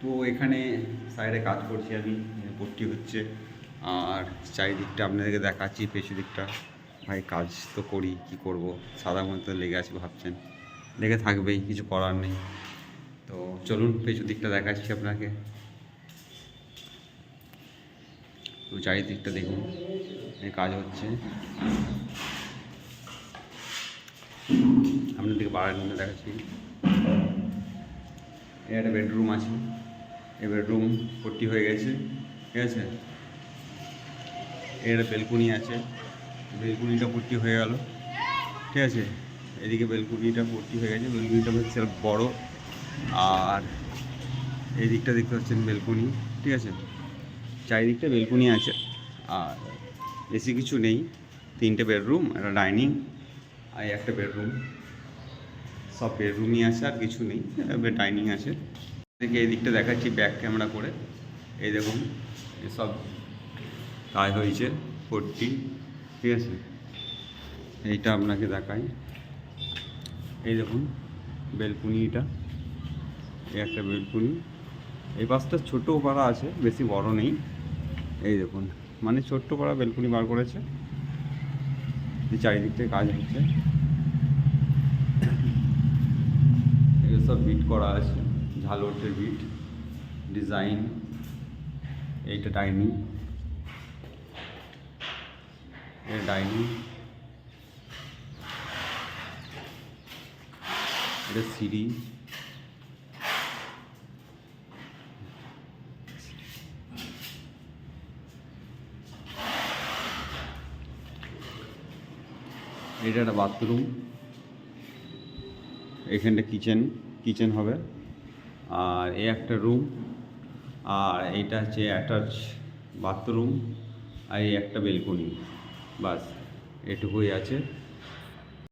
তো এখানে সাইডে কাজ করছি আমি, পট্টি হচ্ছে। আর চারিদিকটা আপনাদেরকে দেখাচ্ছি, পেছু দিকটা। ভাই কাজ তো করি, কি করব, সাদার মধ্যে লেগে আছি ভাবছেন, লেগে থাকবেই, কিছু করার নেই। তো চলুন পেছু দিকটা দেখাচ্ছি আপনাকে। তো চারিদিকটা দেখুন, এই কাজ হচ্ছে। আপনাদেরকে বারান্দা দেখাচ্ছি। এই একটা বেডরুম আছে, এই বেডরুম পট্টি হয়ে গেছে, ঠিক আছে। এর বেলকুনি আছে, বেলকুনিটা পট্টি হয়ে গেল, ঠিক আছে। এদিকে বেলকুনিটা পট্টি হয়ে গেছে, বেলকুনিটা হচ্ছে বড়। আর এই দিকটা দেখতে পাচ্ছেন বেলকুনি, ঠিক আছে। চারিদিকটা বেলকুনি আছে, আর বেশি কিছু নেই। 3টে বেডরুম, একটা ডাইনিং আর একটা বেডরুম। সব বেডরুমই আছে, আর কিছু নেই, ডাইনিং আছে। দেখে এই দিকটা দেখাচ্ছি ব্যাক ক্যামেরা করে। এই দেখুন, এসব কাজ হয়েছে, পট্টি, ঠিক আছে। এইটা আপনাকে দেখাই, এই দেখুন বেলকুনিটা, এই একটা বেলকুনি। এই পাশটা ছোটো পাড়া আছে, বেশি বড় নেই। এই দেখুন, মানে ছোট্ট পাড়া বেলকুনি বার করেছে। এই চারিদিক থেকে কাজ হচ্ছে, এগুলো সব বিট করা আছে, ঝালরের বিট ডিজাইন। এইটা ডাইনিং, এই ডাইনিং, এটা সিঁড়ি, এটা একটা বাথরুম, এখানটা কিচেন হবে। আর এই একটা রুম, আর এইটা হচ্ছে অ্যাটাচ বাথরুম, আর এই একটা বেলকনি। বাস এটুকুই আছে।